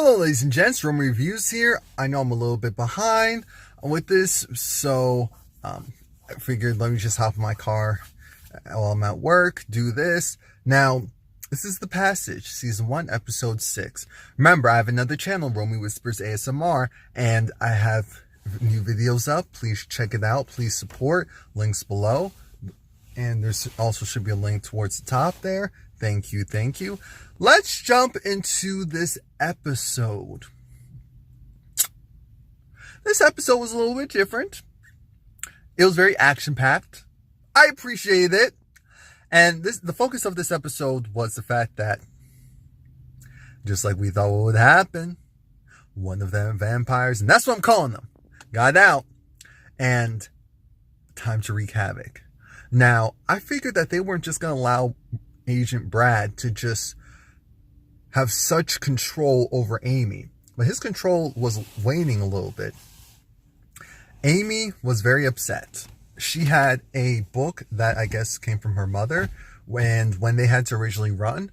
Hello ladies and gents, Romie Reviews here. I know I'm a little bit behind with this, so I figured let me just hop in my car while I'm at work, do this. Now, this is The Passage, Season 1, Episode 6. Remember, I have another channel, Romie Whispers ASMR, and I have new videos up. Please check it out. Please support. Links below. And there's also should be a link towards the top there. Thank you, thank you. Let's jump into this episode. This episode was a little bit different. It was very action-packed. I appreciated it. And the focus of this episode was the fact that, just like we thought what would happen, one of them vampires, and that's what I'm calling them, got out, and time to wreak havoc. Now, I figured that they weren't just going to allow Agent Brad to just have such control over Amy, but his control was waning a little bit. Amy was very upset. She had a book that I guess came from her mother, and when they had to originally run,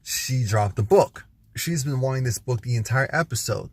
she dropped the book. She's been wanting this book the entire episode.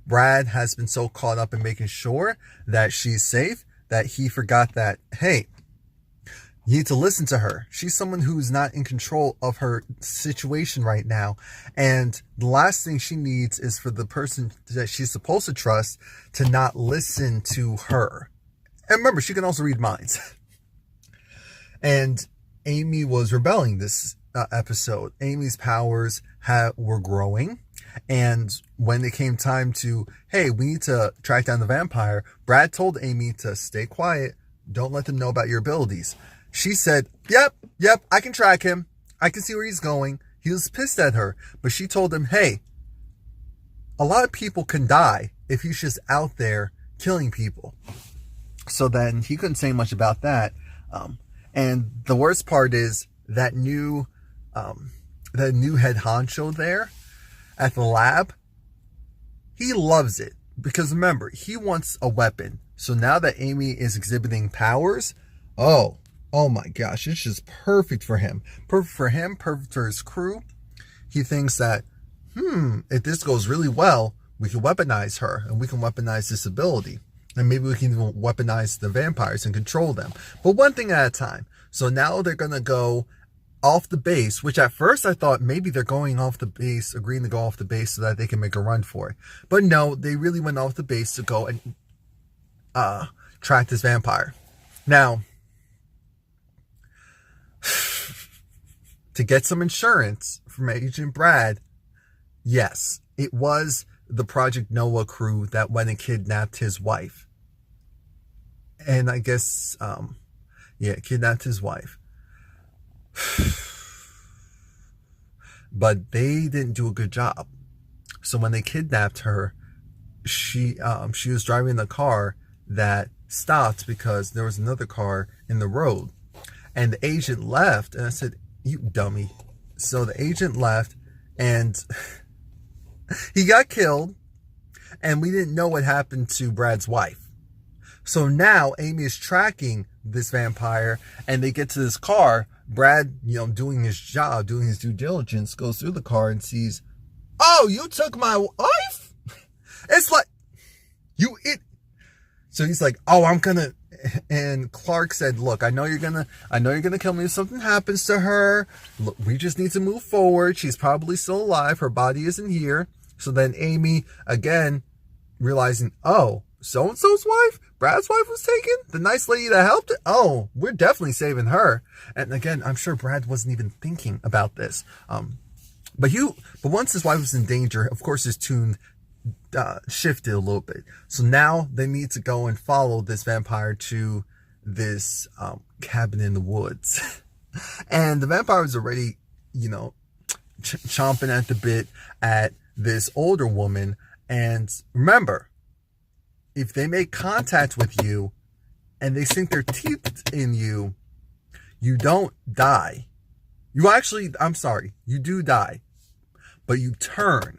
Brad has been so caught up in making sure that she's safe that he forgot that, hey, you need to listen to her. She's someone who's not in control of her situation right now. And the last thing she needs is for the person that she's supposed to trust to not listen to her. And remember, she can also read minds. And Amy was rebelling this episode. Amy's powers were growing. And when it came time to, hey, we need to track down the vampire, Brad told Amy to stay quiet. Don't let them know about your abilities. She said, yep, I can track him. I can see where he's going. He was pissed at her, but she told him, hey, a lot of people can die if he's just out there killing people. So then he couldn't say much about that. And the worst part is that new head honcho there at the lab, he loves it because remember, he wants a weapon. So now that Amy is exhibiting powers, oh my gosh, it's just perfect for him. Perfect for him, perfect for his crew. He thinks that, if this goes really well, we can weaponize her and we can weaponize this ability. And maybe we can even weaponize the vampires and control them. But one thing at a time. So now they're going to go off the base, which at first I thought maybe they're going off the base, agreeing to go off the base so that they can make a run for it. But no, they really went off the base to go and track this vampire. Now, to get some insurance from Agent Brad, yes, it was the Project Noah crew that went and kidnapped his wife. And I guess, kidnapped his wife. But they didn't do a good job. So when they kidnapped her, she was driving the car that stopped because there was another car in the road. And the agent left, and I said, you dummy. So the agent left, and he got killed, and we didn't know what happened to Brad's wife. So now Amy is tracking this vampire, and they get to this car. Brad, doing his job, doing his due diligence, goes through the car and sees, oh, you took my wife? It's like, So he's like, oh, I'm gonna... And Clark said, look, I know you're gonna kill me if something happens to her. Look, we just need to move forward. She's probably still alive. Her body isn't here. So then Amy, again, realizing, oh, so-and-so's wife? Brad's wife was taken? The nice lady that helped it? Oh, we're definitely saving her. And again, I'm sure Brad wasn't even thinking about this. But once his wife was in danger, of course his tune shifted a little bit. So now they need to go and follow this vampire to this cabin in the woods. And the vampire was already, chomping at the bit at this older woman. And remember, if they make contact with you and they sink their teeth in you, you don't die. You do die, but you turn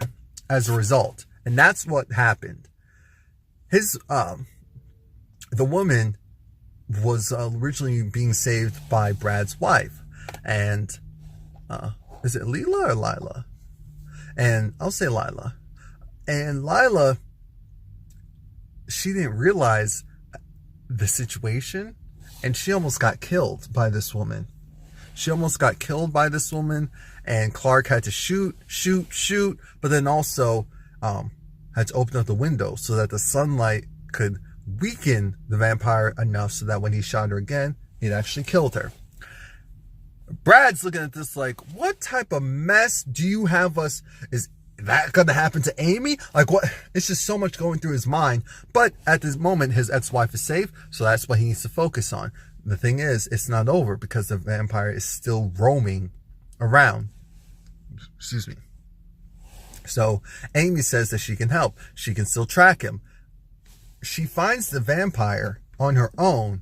as a result. And that's what happened. The woman was originally being saved by Brad's wife. And is it Leela or Lila? And I'll say Lila. And Lila, she didn't realize the situation, and she almost got killed by this woman. And Clark had to shoot, but then also had to open up the window so that the sunlight could weaken the vampire enough so that when he shot her again, it actually killed her. Brad's looking at this like, what type of mess do you have us? Is that going to happen to Amy? Like, what? It's just so much going through his mind. But at this moment, his ex-wife is safe, so that's what he needs to focus on. The thing is, it's not over because the vampire is still roaming around. Excuse me. So Amy says that she can help. She can still track him. She finds the vampire on her own,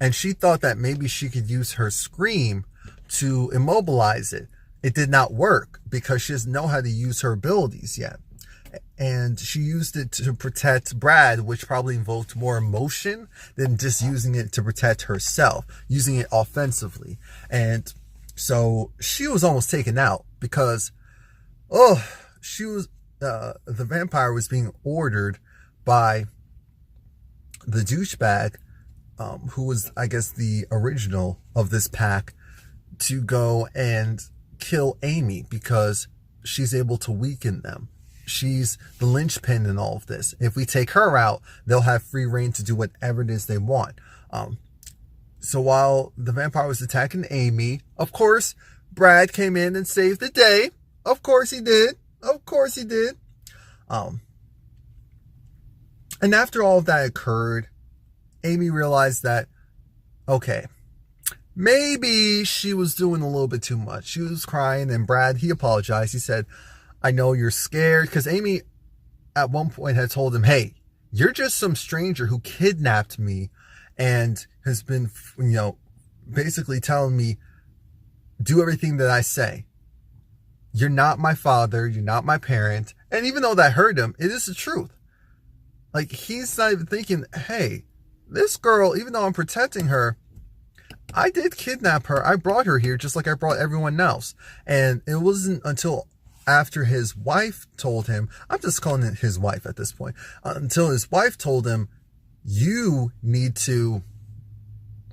and she thought that maybe she could use her scream to immobilize it. It did not work because she doesn't know how to use her abilities yet. And she used it to protect Brad, which probably invoked more emotion than just using it to protect herself, using it offensively. And so she was almost taken out because, the vampire was being ordered by the douchebag, who was, I guess, the original of this pack, to go and kill Amy because she's able to weaken them. She's the linchpin in all of this. If we take her out, they'll have free reign to do whatever it is they want. So while the vampire was attacking Amy, of course, Brad came in and saved the day. Of course he did. And after all of that occurred, Amy realized that, okay, maybe she was doing a little bit too much. She was crying, and Brad, he apologized. He said, I know you're scared, because Amy at one point had told him, hey, you're just some stranger who kidnapped me and has been, basically telling me, do everything that I say. You're not my father. You're not my parent. And even though that hurt him, it is the truth. Like, he's not even thinking, hey, this girl, even though I'm protecting her, I did kidnap her. I brought her here just like I brought everyone else. And it wasn't until after his wife told him, I'm just calling it his wife at this point, until his wife told him, you need to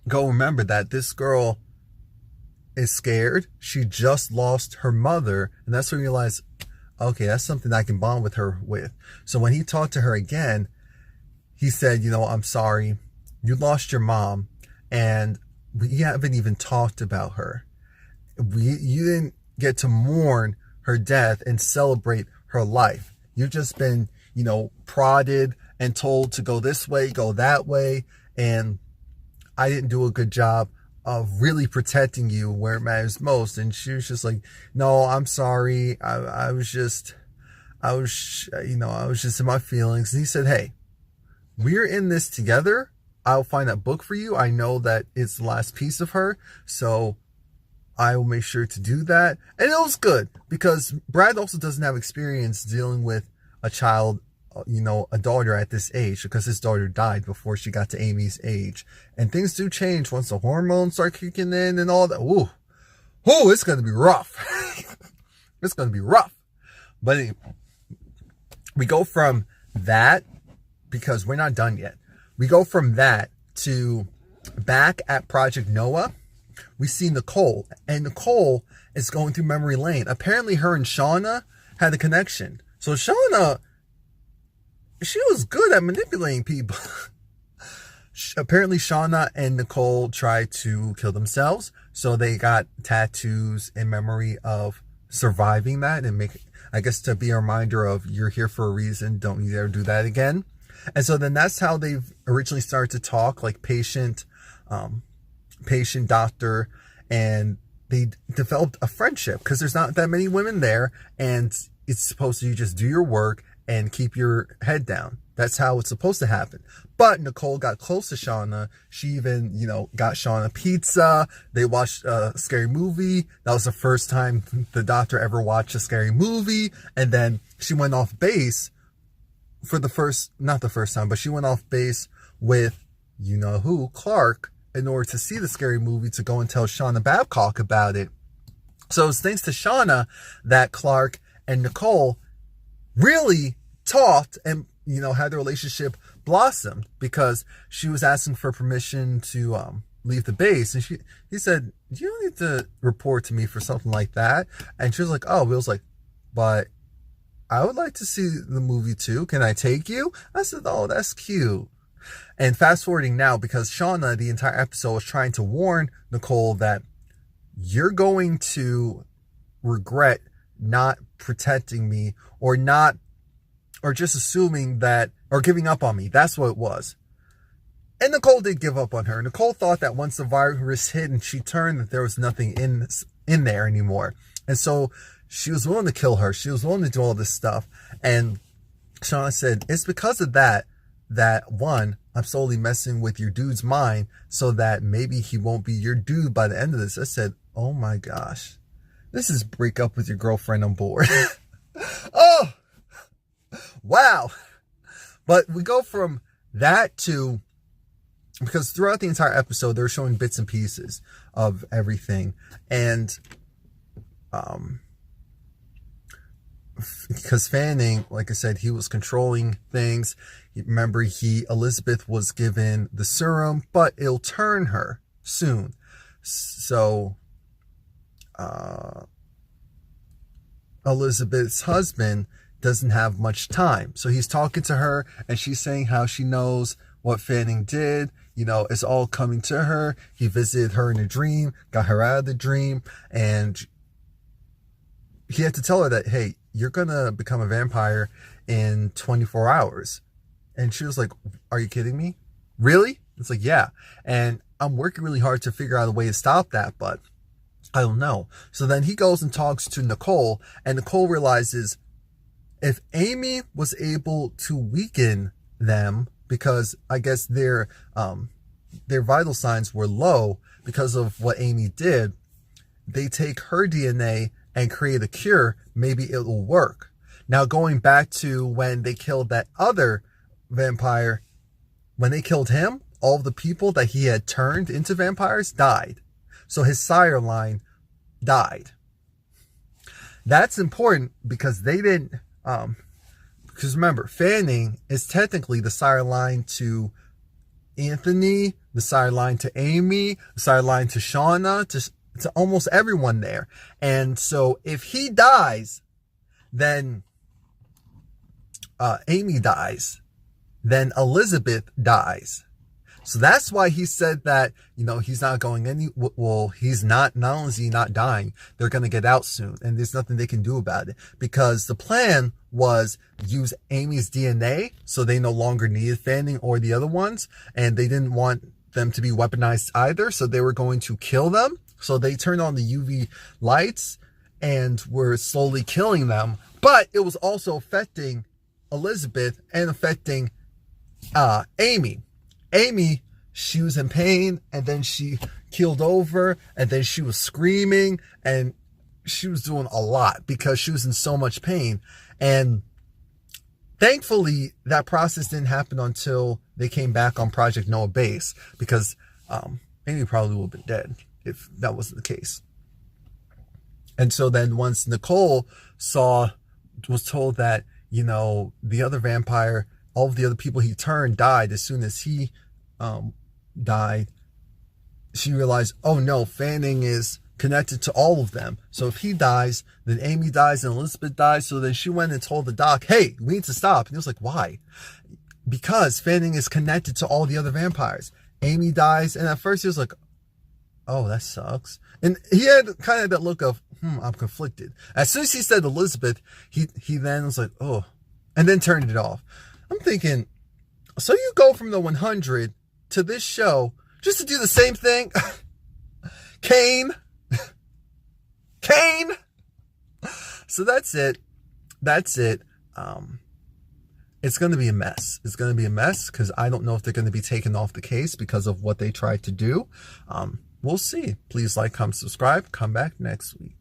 go remember that this girl is scared. She just lost her mother. And that's when he realized, okay, that's something I can bond with her with. So when he talked to her again, he said, I'm sorry. You lost your mom. And we haven't even talked about her. You didn't get to mourn her death and celebrate her life. You've just been, prodded and told to go this way, go that way. And I didn't do a good job of really protecting you where it matters most. And she was just like, no, I'm sorry. I was just in my feelings. And he said, hey, we're in this together. I'll find that book for you. I know that it's the last piece of her. So I will make sure to do that. And it was good because Brad also doesn't have experience dealing with a child, a daughter at this age, because his daughter died before she got to Amy's age. And things do change once the hormones start kicking in and all that. Ooh, it's going to be rough. It's going to be rough. But anyway, we go from that, because we're not done yet. We go from that to back at Project Noah. We see Nicole, and Nicole is going through memory lane. Apparently her and Shauna had a connection. So Shauna, she was good at manipulating people. Apparently Shauna and Nicole tried to kill themselves. So they got tattoos in memory of surviving that, and I guess to be a reminder of, you're here for a reason. Don't you dare do that again. And so then that's how they've originally started to talk, like patient, doctor, and they developed a friendship because there's not that many women there, and it's supposed to, you just do your work and keep your head down. That's how it's supposed to happen. But Nicole got close to Shauna. She even, got Shauna pizza. They watched a scary movie. That was the first time the doctor ever watched a scary movie. And then she went off base for not the first time, but she went off base with, who, Clark, in order to see the scary movie, to go and tell Shauna Babcock about it. So it's thanks to Shauna that Clark and Nicole really talked and, had the relationship blossom, because she was asking for permission to leave the base. And he said, you don't need to report to me for something like that. And she was like, oh, Will's like, but I would like to see the movie too. Can I take you? I said, oh, that's cute. And fast forwarding now, because Shauna, the entire episode, was trying to warn Nicole that you're going to regret not protecting me, or just assuming that, or giving up on me. That's what it was. And Nicole did give up on her. Nicole thought that once the virus hit and she turned, that there was nothing in there anymore. And so she was willing to kill her. She was willing to do all this stuff. And Shauna said, it's because of that one, I'm slowly messing with your dude's mind so that maybe he won't be your dude by the end of this. I said, oh my gosh, this is break up with your girlfriend on board. Oh, wow. But we go from that to, because throughout the entire episode, they're showing bits and pieces of everything. And, because Fanning, like I said, he was controlling things. Remember, Elizabeth was given the serum, but it'll turn her soon. So, Elizabeth's husband doesn't have much time. So he's talking to her, and she's saying how she knows what Fanning did. It's all coming to her. He visited her in a dream, got her out of the dream, and he had to tell her that, hey, you're going to become a vampire in 24 hours. And she was like, are you kidding me? Really? It's like, yeah. And I'm working really hard to figure out a way to stop that, but I don't know. So then he goes and talks to Nicole, and Nicole realizes if Amy was able to weaken them, because I guess their vital signs were low because of what Amy did, they take her DNA and create a cure, maybe it will work. Now, going back to when they killed that other vampire, when they killed him, all of the people that he had turned into vampires died. So his sire line died. That's important because they didn't, because remember, Fanning is technically the sire line to Anthony, the sire line to Amy, the sire line to Shauna, to almost everyone there. And so if he dies, then Amy dies, then Elizabeth dies. So that's why he said that, he's not going he's not only is he not dying, they're going to get out soon, and there's nothing they can do about it, because the plan was use Amy's DNA, so they no longer needed Fanning or the other ones, and they didn't want them to be weaponized either, so they were going to kill them. So they turned on the UV lights and were slowly killing them, but it was also affecting Elizabeth and affecting Amy. Amy, she was in pain, and then she keeled over, and then she was screaming, and she was doing a lot because she was in so much pain. And thankfully, that process didn't happen until they came back on Project Noah base, because Amy probably would have been dead if that wasn't the case. And so then once Nicole was told that, the other vampire, all of the other people he turned died as soon as he died, she realized, oh no, Fanning is connected to all of them. So if he dies, then Amy dies and Elizabeth dies. So then she went and told the doc, hey, we need to stop. And he was like, why? Because Fanning is connected to all the other vampires. Amy dies. And at first he was like, oh, that sucks. And he had kind of that look of, I'm conflicted. As soon as he said Elizabeth, he then was like, oh, and then turned it off. I'm thinking, so you go from the 100 to this show just to do the same thing? Kane. So that's it. It's going to be a mess. It's going to be a mess because I don't know if they're going to be taken off the case because of what they tried to do. We'll see. Please like, comment, subscribe. Come back next week.